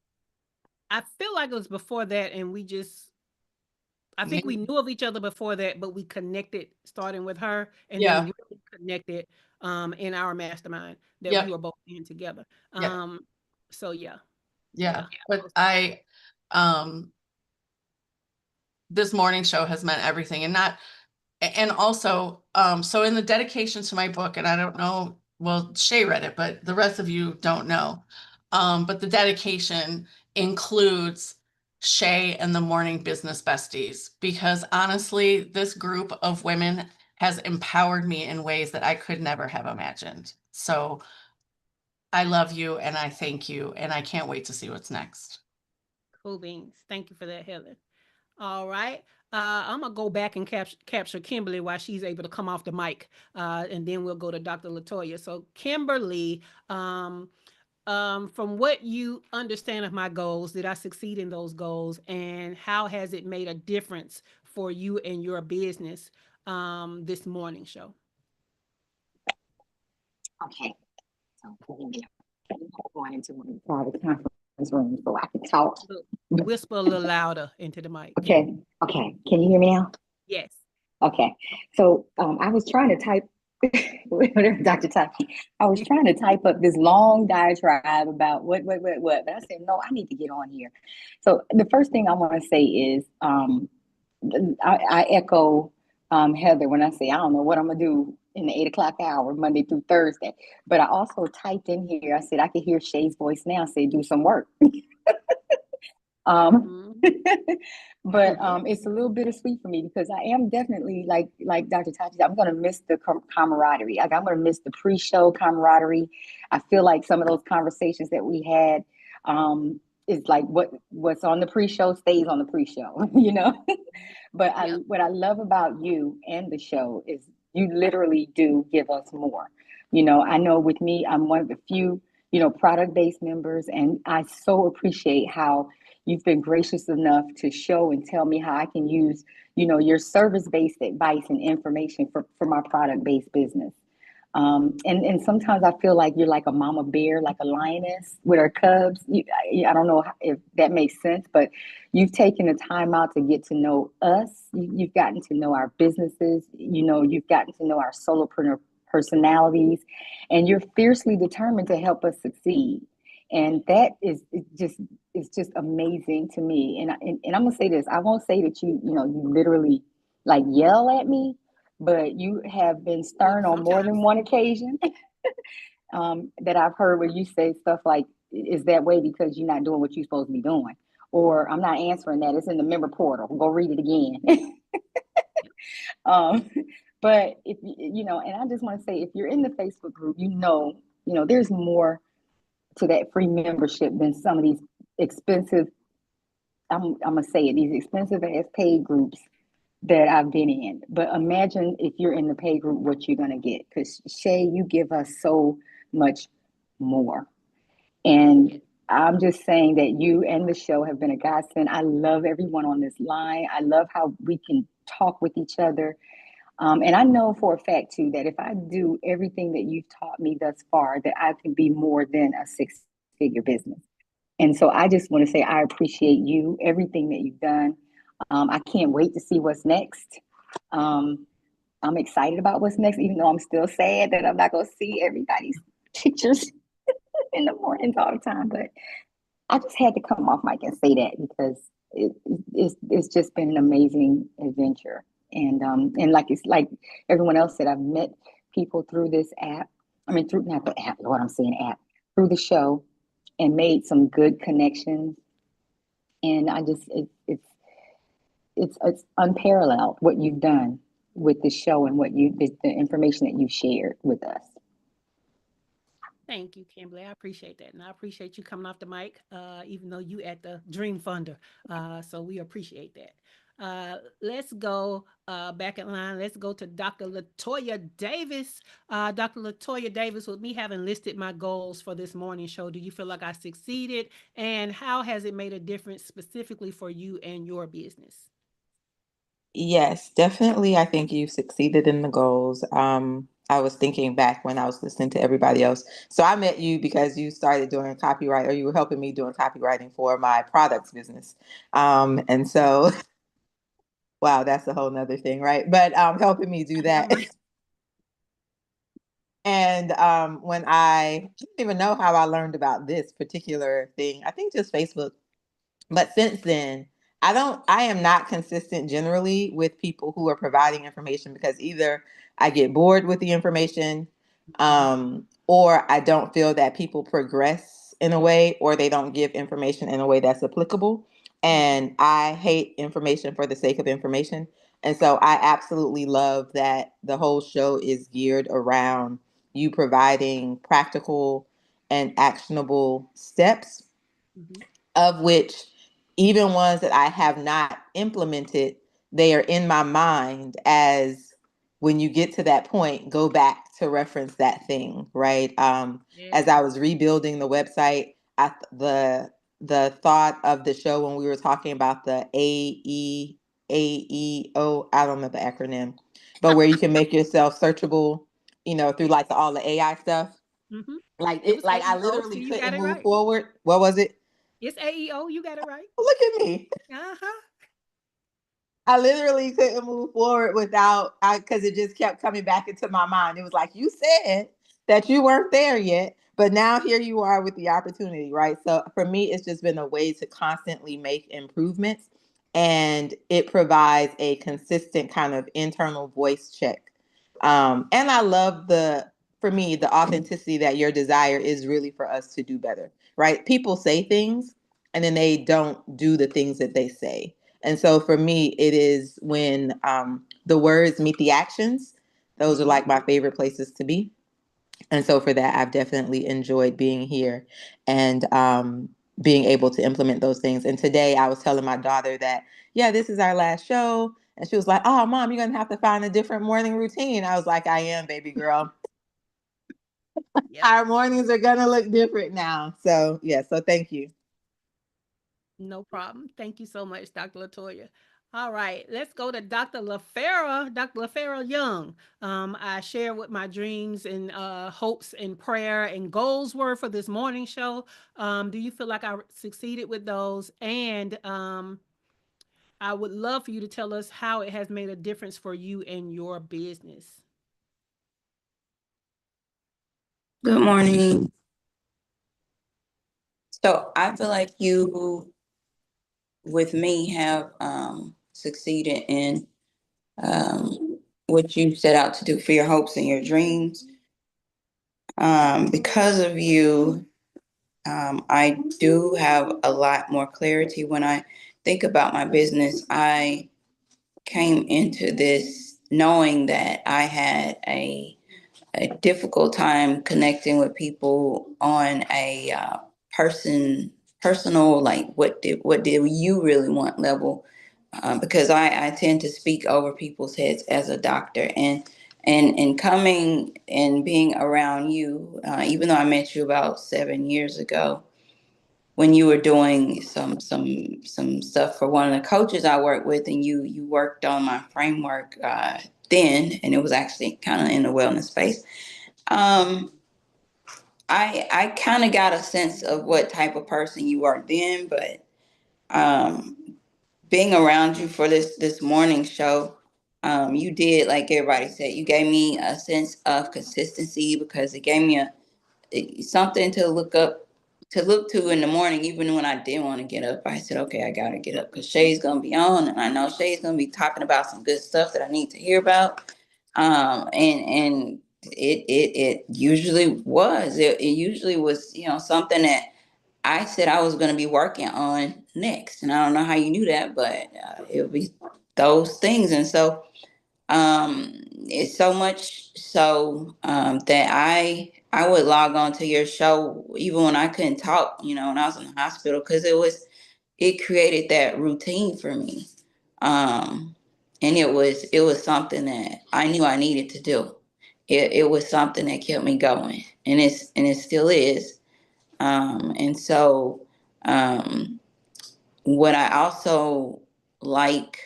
I feel like it was before that, and I think we Maybe. knew of each other before that, but we connected starting with her and then Yeah. really connected in our mastermind that we Yep. were both in together. Yeah. So yeah, Yeah. yeah. But um this morning show has meant everything, and also, so in the dedication to my book, and I don't know, well, Shay read it, but the rest of you don't know. But the dedication includes Shay and the Morning Business Besties, because honestly, this group of women has empowered me in ways that I could never have imagined. So I love you and I thank you, and I can't wait to see what's next. Cool beans. Thank you for that, Helen. All right. I'm gonna go back and capture Kimberly while she's able to come off the mic, and then we'll go to Dr. Latoya. So, Kimberly, um, from what you understand of my goals, did I succeed in those goals, and how has it made a difference for you and your business this morning show? Okay, so putting me going into one private conference room so I can talk. Look, whisper a little louder into the mic. Okay, okay. Can you hear me now? Yes. Okay. So I was trying to type, whatever Dr. Taki, I was trying to type up this long diatribe about what, but I said, no, I need to get on here. So the first thing I want to say is I echo Heather when I say I don't know what I'm gonna do in the 8 o'clock hour, Monday through Thursday. But I also typed in here, I said I could hear Shay's voice now say do some work. Um, Mhm. but it's a little bittersweet for me because I am definitely like Dr. Tachi. I'm going to miss the camaraderie. Like I'm going to miss the pre-show camaraderie. I feel like some of those conversations that we had is like what's on the pre-show stays on the pre-show, you know. But Yep. what I love about you and the show is you literally do give us more. You know, I know with me, I'm one of the few, product-based members, and I so appreciate how you've been gracious enough to show and tell me how I can use, your service-based advice and information for my product-based business. And sometimes I feel like you're like a mama bear, like a lioness with her cubs. I don't know if that makes sense, but you've taken the time out to get to know us. You've gotten to know our businesses. You've gotten to know our solopreneur personalities, and you're fiercely determined to help us succeed. And that is just amazing to me. And I'm gonna say this. I won't say that you literally like yell at me, but you have been Well, stern on more than sometimes. one occasion that I've heard where you say stuff like, is that way because you're not doing what you're supposed to be doing? Or I'm not answering that. It's in the member portal. Go read it again. um, but if and I just want to say, if you're in the Facebook group, there's more to that free membership than some of these expensive, I'm gonna say it, these expensive ass paid groups that I've been in. But imagine if you're in the pay group, what you're gonna get. Because Shay, you give us so much more. And I'm just saying that you and the show have been a godsend. I love everyone on this line. I love how we can talk with each other. And I know for a fact too that if I do everything that you've taught me thus far, that I can be more than a six-figure business. And so I just want to say I appreciate you, everything that you've done. I can't wait to see what's next. Um, I'm excited about what's next, even though I'm still sad that I'm not going to see everybody's pictures in the mornings all the time. But I just had to come off mic and say that because it's just been an amazing adventure. And like it's like everyone else said, I've met people through this app. I mean, through not the app, Lord, I'm saying app, through the show, and made some good connections. And I just it's unparalleled what you've done with the show and what the information that you've shared with us. Thank you, Kimberly. I appreciate that. And I appreciate you coming off the mic, even though you at the Dream Funder. So we appreciate that. Let's go back in line. Let's go to Dr. Latoya Davis. Dr. Latoya Davis, with me having listed my goals for this morning show, do you feel like I succeeded? And how has it made a difference specifically for you and your business? Yes, definitely. I think you've succeeded in the goals. I was thinking back when I was listening to everybody else. So I met you because you started doing copyright, or you were helping me doing copywriting for my products business. And so, wow, that's a whole nother thing, right? But helping me do Never that. mind. And when I didn't even know how I learned about this particular thing, I think just Facebook. But since then, I am not consistent generally with people who are providing information because either I get bored with the information, or I don't feel that people progress in a way, or they don't give information in a way that's applicable. Mhm. And I hate information for the sake of information. And so I absolutely love that the whole show is geared around you providing practical and actionable steps, Mhm. of which even ones that I have not implemented, they are in my mind as when you get to that point, go back to reference that thing, right? As Yes. I was rebuilding the website, the thought of the show when we were talking about the AEO, I don't know the acronym, but where you can make yourself searchable, through Yes. like all the AI stuff. Hmm. It Like was I AEO. literally See, you got couldn't it move right. forward. What was it? It's AEO. You got it right. Look at me. Uh-huh. I literally couldn't move forward without, because it just kept coming back into my mind. It was like, you said that you weren't there yet, but now here you are with the opportunity, right? So for me, it's just been a way to constantly make improvements, and it provides a consistent kind of internal voice check. And I love for me, the authenticity that your desire is really for us to do better, right? People say things and then they don't do the things that they say. And so for me, it is when the words meet the actions. Those are Hmm. like my favorite places to be. And so for that, I've definitely enjoyed being here and being able to implement those things. And today I was telling my daughter that, yeah, this is our last show. And she was like, oh, mom, you're going to have to find a different morning routine. I was like, I am, baby girl. Yep. Our mornings are going to look different now. So, yeah, so thank you. No problem. Thank you so much, Dr. Latoya. All right, let's go to Dr. LaFera. Dr. LaFera Young. I share what my dreams and hopes and prayer and goals were for this morning show. Do you feel like I succeeded with those? And I would love for you to tell us how it has made a difference for you and your business. Good morning. So I feel like you, with me, have succeeded in what you set out to do for your hopes and your dreams. Because of you, I do have a lot more clarity when I think about my business. I came into this knowing that I had a difficult time connecting with people on a personal, like what did you really want level, because I tend to speak over people's heads as a doctor, and coming and being around you, even though I met you about 7 years ago when you were doing some stuff for one of the coaches I worked with, and you worked on my framework. then, and it was actually kind of in the wellness space. I kind of got a sense of what type of person you are then, but um, being around you for this morning show, you did, like everybody said, you gave me a sense of consistency because it gave me something to look to in the morning, even when I didn't want to get up. I said, okay, I gotta get up because Shay's gonna be on, and I know Shay's gonna be talking about some good stuff that I need to hear about. And it usually was. It usually was, something that I said I was gonna be working on next. And I don't know how you knew that, but it would be those things. And so it's so much so that I would log on to your show even when I couldn't talk, when I was in the hospital, because it created that routine for me. um and it was something that I knew I needed to do. It was something that kept me going, and it still is. And so um what I also like,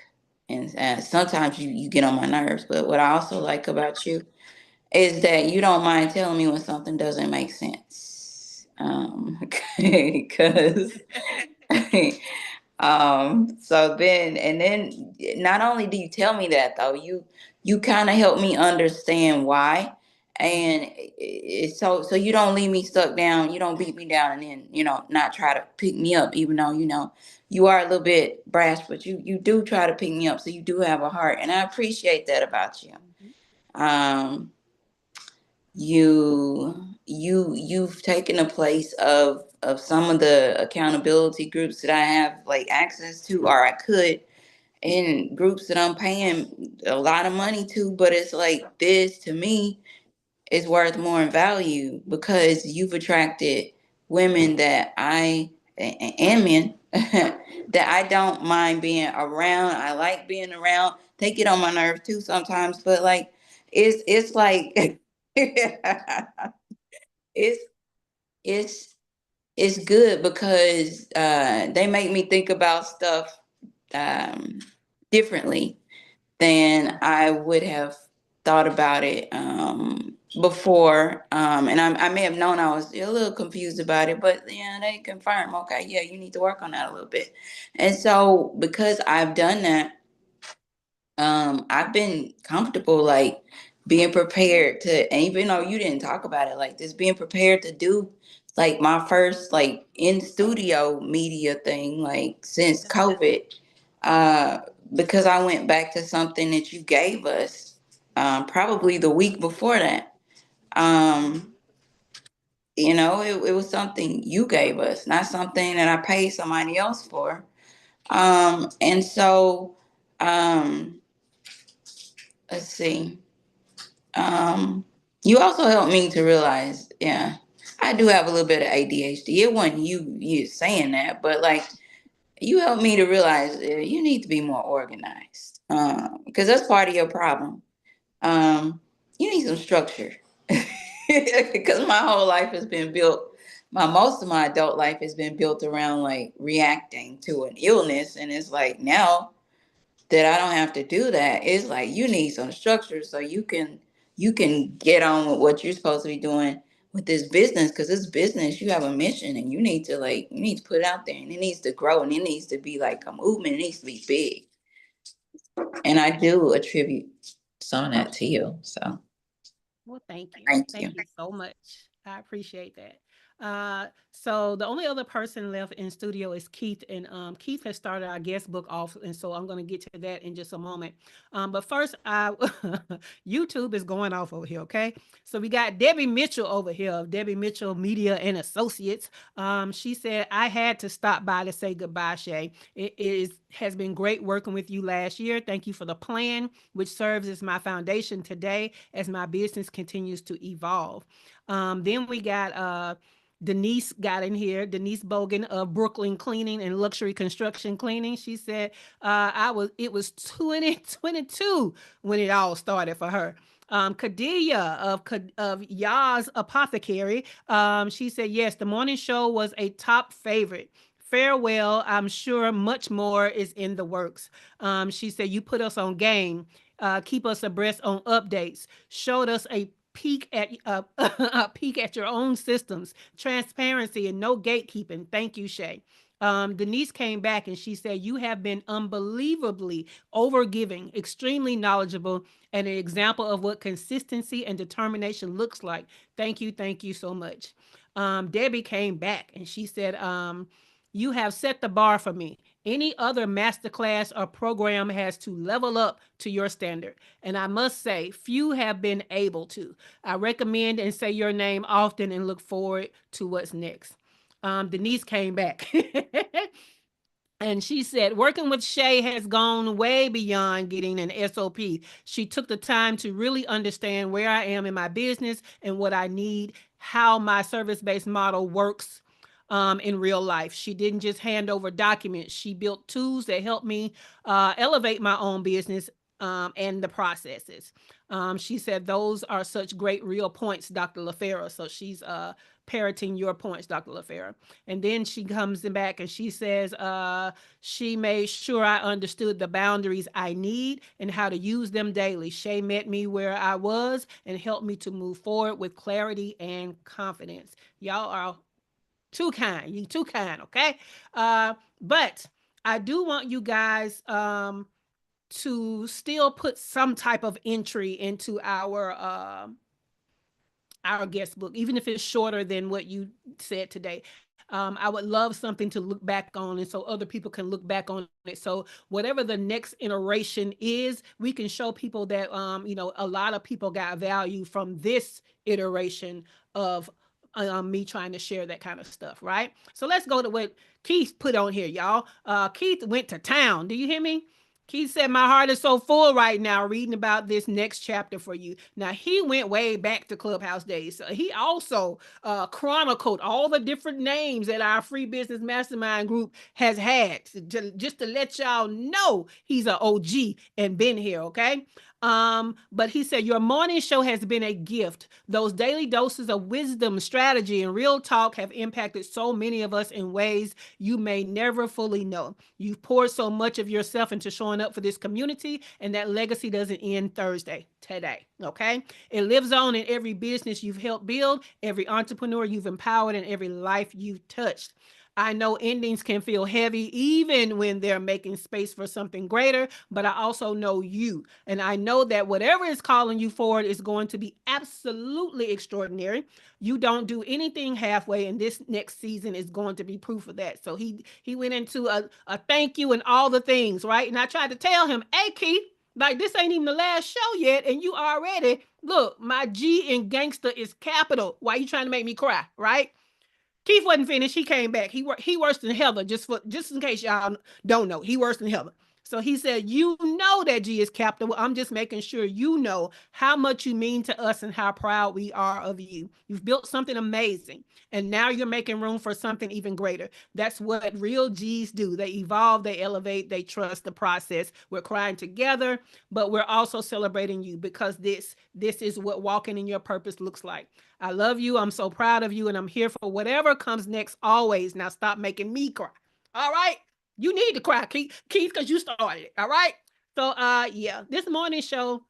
and sometimes you get on my nerves, but what I also like about you is that you don't mind telling me when something doesn't make sense. Because so then not only do you tell me that, though, you kind of help me understand why. And it's so you don't leave me stuck down, you don't beat me down, and then not try to pick me up, even though you are a little bit brash, but you do try to pick me up, so you do have a heart, and I appreciate that about you. um you've taken a place of some of the accountability groups that I have like access to, or I could, in groups that I'm paying a lot of money to, but it's like, this to me is worth more in value because you've attracted women that and men that I don't mind being around. I like being around. They get on my nerves too sometimes, but like it's like it's it's it's good because they make me think about stuff um, differently than I would have thought about it before. And I may have known I was a little confused about it, but yeah, they confirm, okay, yeah, you need to work on that a little bit. And so because I've done that, I've been comfortable, like being prepared to, and even though you didn't talk about it like this, being prepared to do like my first like in studio media thing, like since COVID, uh, because I went back to something that you gave us, probably the week before that. Um, it was something you gave us, not something that I paid somebody else for. And so, um, let's see. Um, you also helped me to realize, yeah, I do have a little bit of ADHD. It wasn't you saying that, but like you helped me to realize you need to be more organized, because that's part of your problem. Um, you need some structure because my whole life has been built. Most of my adult life has been built around like reacting to an illness, and it's like now that I don't have to do that. It's like you need some structure so you can get on with what you're supposed to be doing with this business, because this business, you have a mission, and you need to put it out there, and it needs to grow, and it needs to be like a movement. It needs to be big. And I do attribute some of that to you. So Well, thank you. thank you. Thank you so much. I appreciate that. So the only other person left in studio is Keith, and Keith has started our guest book off, and so I'm going to get to that in just a moment. But first, I YouTube is going off over here. Okay, so we got Debbie Mitchell over here, Debbie Mitchell Media and Associates. She said I had to stop by to say goodbye, Shay. It is has been great working with you last year. Thank you for the plan, which serves as my foundation today as my business continues to evolve. Then we got Denise got in here, Denise Bogan of Brooklyn Cleaning and Luxury Construction Cleaning. She said it was 2022 when it all started for her. Kadia of Yaz Apothecary. She said, yes, the morning show was a top favorite. Farewell. I'm sure much more is in the works. She said, you put us on game. keep us abreast on updates, showed us a peek at a peek at your own systems, transparency, and no gatekeeping. Thank you, Shay. Denise came back and she said, "You have been unbelievably overgiving, extremely knowledgeable, and an example of what consistency and determination looks like. Thank you so much." Debbie came back and she said, "You have set the bar for me. Any other masterclass or program has to level up to your standard. And I must say, few have been able to. I recommend and say your name often and look forward to what's next." Denise came back. And she said, "Working with Shay has gone way beyond getting an SOP. She took the time to really understand where I am in my business and what I need, how my service based model works in real life. She didn't just hand over documents, she built tools that helped me elevate my own business and the processes." She said, "Those are such great real points, Dr. LaFera." So she's parroting your points, Dr. LaFera. And then she comes back and she says, "She made sure I understood the boundaries I need and how to use them daily. Shay met me where I was and helped me to move forward with clarity and confidence." Y'all are too kind. You too kind, okay? But I do want you guys to still put some type of entry into our guest book, even if it's shorter than what you said today. I would love something to look back on, and so other people can look back on it. So whatever the next iteration is, we can show people that a lot of people got value from this iteration of me trying to share that kind of stuff, right? So let's go to what Keith put on here, y'all. Keith went to town. Do you hear me? Keith said, "My heart is so full right now reading about this next chapter for you." Now, he went way back to Clubhouse days. So he also chronicled all the different names that our free business mastermind group has had. Just to let y'all know, he's an OG and been here, okay? But he said, "Your morning show has been a gift. Those daily doses of wisdom, strategy, and real talk have impacted so many of us in ways you may never fully know. You've poured so much of yourself into showing up for this community, and that legacy doesn't end Thursday, today, okay? It lives on in every business you've helped build, every entrepreneur you've empowered, and every life you've touched. I know endings can feel heavy even when they're making space for something greater, but I also know you. And I know that whatever is calling you forward is going to be absolutely extraordinary. You don't do anything halfway, and this next season is going to be proof of that." So he went into a thank you and all the things, right? And I tried to tell him, "Hey, Keith, like this ain't even the last show yet, and you already look, my G in gangster is capital. Why you trying to make me cry, right?" Keith wasn't finished. He came back. He worse than Heather. Just in case y'all don't know, he worse than Heather. So he said, "You know that G is capital. I'm just making sure you know how much you mean to us and how proud we are of you. You've built something amazing, and now you're making room for something even greater. That's what real G's do. They evolve, they elevate, they trust the process. We're crying together, but we're also celebrating you because this is what walking in your purpose looks like. I love you. I'm so proud of you, and I'm here for whatever comes next always. Now stop making me cry. All right? You need to cry, Keith, because you started it. All right? So yeah, this morning show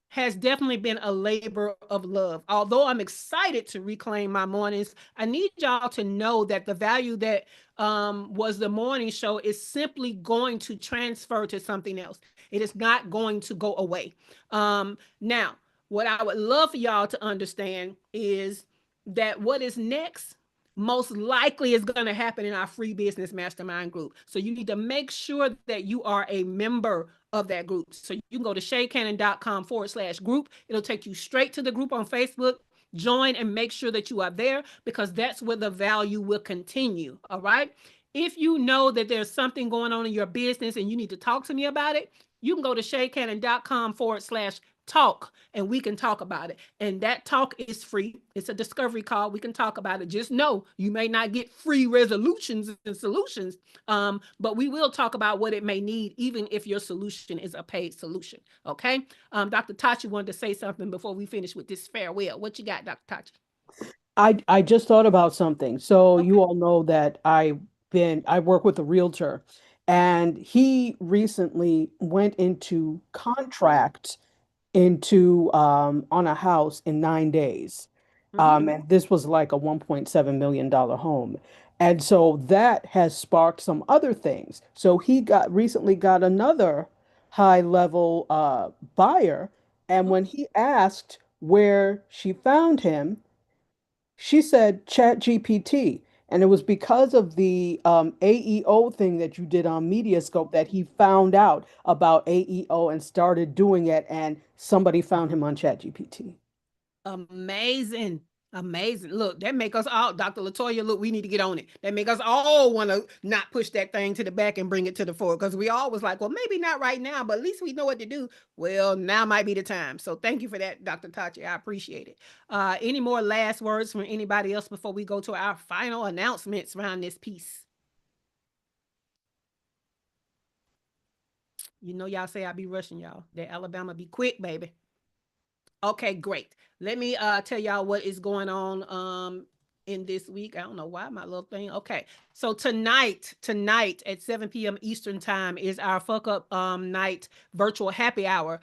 has definitely been a labor of love. Although I'm excited to reclaim my mornings, I need y'all to know that the value that was the morning show is simply going to transfer to something else. It is not going to go away. Now, what I would love for y'all to understand is that what is next most likely is going to happen in our free business mastermind group. So you need to make sure that you are a member of that group. So you can go to shaycannon.com/group. It'll take you straight to the group on Facebook. Join and make sure that you are there because that's where the value will continue. All right. If you know that there's something going on in your business and you need to talk to me about it, you can go to shaycannon.com/talk and we can talk about it. And that talk is free. It's a discovery call. We can talk about it. Just know you may not get free resolutions and solutions, but we will talk about what it may need, even if your solution is a paid solution. Okay. Dr. Tachi wanted to say something before we finish with this farewell. What you got, Dr. Tachi? I just thought about something. So Okay. you all know that I work with a realtor, And he recently went into contract into on a house in 9 days. Mm-hmm. And this was like a $1.7 million home. And so that has sparked some other things. So he got recently got another high level buyer. And when he asked where she found him, she said Chat GPT. And it was because of the AEO thing that you did on Mediascope that he found out about AEO and started doing it. And somebody found him on Chat GPT. Amazing. Amazing. Look, that make us all, Dr. Latoya, look, we need to get on it. That make us all want to not push that thing to the back and bring it to the fore. Because we always like, well, maybe not right now, but at least we know what to do. Well, now might be the time. So thank you for that, Dr. Tachi. I appreciate it. Any more last words from anybody else before we go to our final announcements around this piece? You know, y'all say I be rushing y'all. That Alabama be quick, baby. Okay, great. Let me tell y'all what is going on in this week. I don't know why my little thing. Okay. So tonight at 7 p.m. Eastern time is our fuck up night virtual happy hour.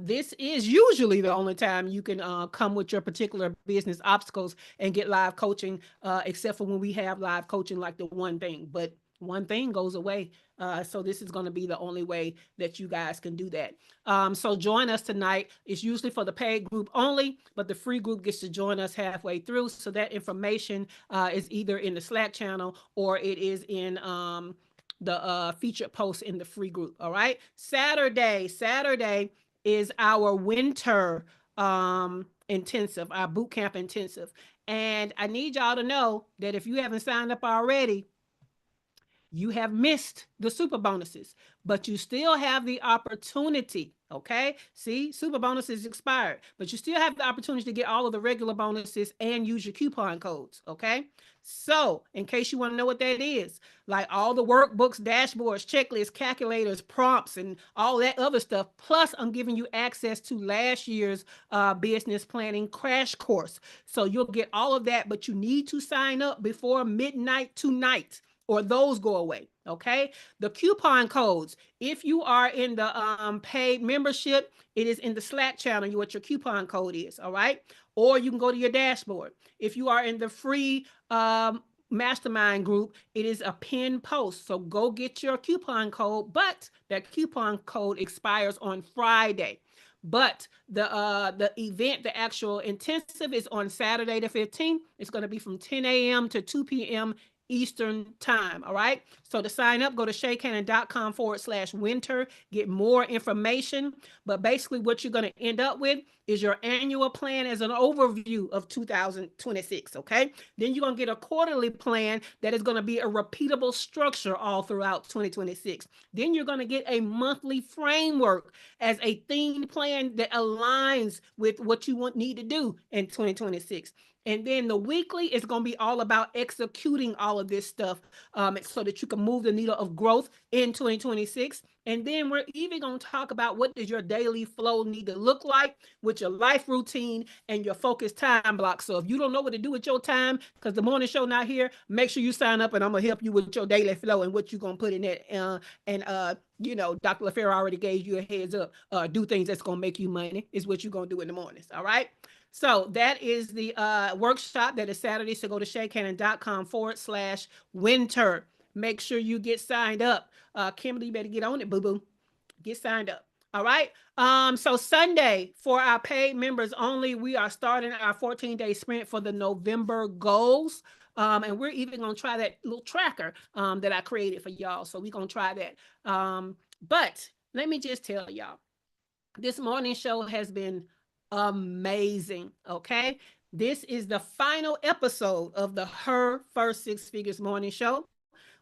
This is usually the only time you can come with your particular business obstacles and get live coaching, except for when we have live coaching like the one thing. But one thing goes away. So this is going to be the only way that you guys can do that. So join us tonight. It's usually for the paid group only, but the free group gets to join us halfway through. So that information is either in the Slack channel or it is in the featured post in the free group. All right. Saturday is our winter intensive, our boot camp intensive. And I need y'all to know that if you haven't signed up already, you have missed the super bonuses, but you still have the opportunity. Okay. See, super bonuses expired, but you still have the opportunity to get all of the regular bonuses and use your coupon codes. Okay. So, in case you want to know what that is, like all the workbooks, dashboards, checklists, calculators, prompts, and all that other stuff. Plus, I'm giving you access to last year's business planning crash course. So, you'll get all of that, but you need to sign up before midnight tonight or those go away. Okay. The coupon codes, if you are in the paid membership, it is in the Slack channel, what your coupon code is. All right. Or you can go to your dashboard. If you are in the free mastermind group, it is a pinned post. So go get your coupon code, but that coupon code expires on Friday. But the event, the actual intensive is on Saturday the 15th. It's going to be from 10 a.m. to 2 p.m. Eastern time. All right. So to sign up, go to shaycannon.com/winter, get more information. But basically, what you're going to end up with is your annual plan as an overview of 2026. Okay. Then you're going to get a quarterly plan that is going to be a repeatable structure all throughout 2026. Then you're going to get a monthly framework as a themed plan that aligns with what you need to do in 2026. And then the weekly is going to be all about executing all of this stuff so that you can move the needle of growth in 2026. And then we're even going to talk about what does your daily flow need to look like with your life routine and your focused time block. So if you don't know what to do with your time because the morning show not here, make sure you sign up and I'm going to help you with your daily flow and what you're going to put in it. Dr. LaFera already gave you a heads up. Do things that's going to make you money is what you're going to do in the mornings. All right. So that is the workshop that is Saturday. So go to shaycannon.com/winter. Make sure you get signed up. Kimberly, you better get on it, boo-boo. Get signed up. All right. So Sunday for our paid members only, we are starting our 14-day sprint for the November goals. And we're even going to try that little tracker that I created for y'all. So we're going to try that. But let me just tell y'all, this morning show has been amazing. Okay. This is the final episode of the Her First Six Figures Morning Show,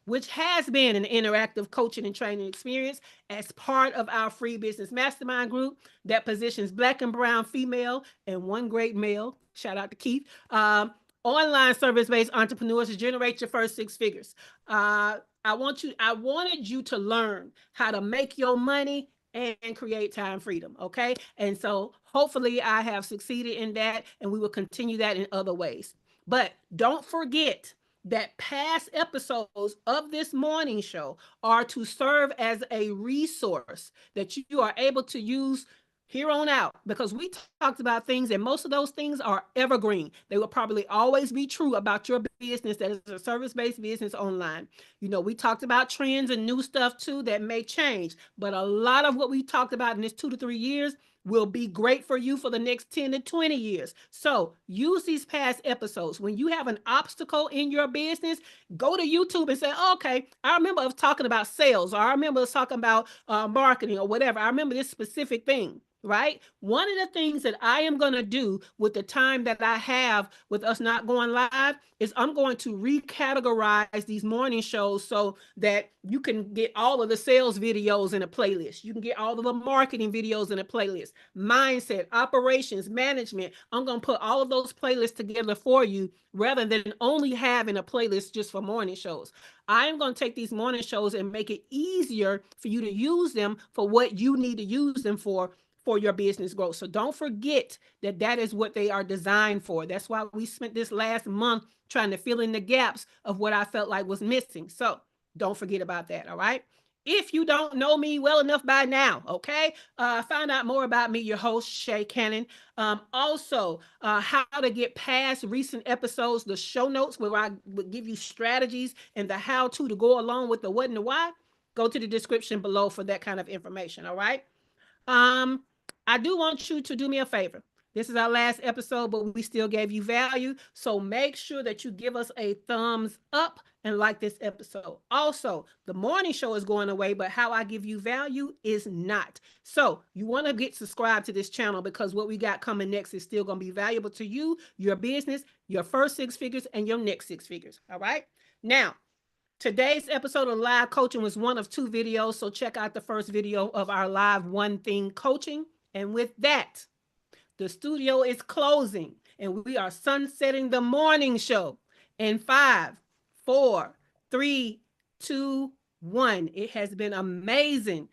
which has been an interactive coaching and training experience as part of our free business mastermind group that positions Black and brown female and one great male. Shout out to Keith. Online service-based entrepreneurs to generate your first six figures. I wanted you to learn how to make your money and create time freedom. Okay. And so hopefully I have succeeded in that and we will continue that in other ways. But don't forget that past episodes of this morning show are to serve as a resource that you are able to use here on out, because we talked about things and most of those things are evergreen. They will probably always be true about your business that is a service-based business online. We talked about trends and new stuff too that may change, but a lot of what we talked about in this 2 to 3 years will be great for you for the next 10 to 20 years. So use these past episodes. When you have an obstacle in your business, go to YouTube and say, okay, I remember us talking about sales, or I remember us talking about marketing or whatever. I remember this specific thing. Right? One of the things that I am going to do with the time that I have with us not going live is I'm going to recategorize these morning shows so that you can get all of the sales videos in a playlist. You can get all of the marketing videos in a playlist. Mindset, operations, management. I'm going to put all of those playlists together for you rather than only having a playlist just for morning shows. I am going to take these morning shows and make it easier for you to use them for what you need to use them for your business growth. So don't forget that that is what they are designed for. That's why we spent this last month trying to fill in the gaps of what I felt like was missing. So don't forget about that. All right. If you don't know me well enough by now, okay, find out more about me, your host, Shay Cannon. Also, how to get past recent episodes, the show notes where I would give you strategies and the how to go along with the what and the why. Go to the description below for that kind of information. All right. Um, I do want you to do me a favor. This is our last episode, but we still gave you value. So make sure that you give us a thumbs up and like this episode. Also, the morning show is going away, but how I give you value is not. So you want to get subscribed to this channel, because what we got coming next is still going to be valuable to you, your business, your first 6 figures, and your next 6 figures. All right. Now, today's episode of live coaching was one of 2 videos, so check out the first video of our live one thing coaching. And with that, the studio is closing and we are sunsetting the morning show in 5, 4, 3, 2, 1. It has been amazing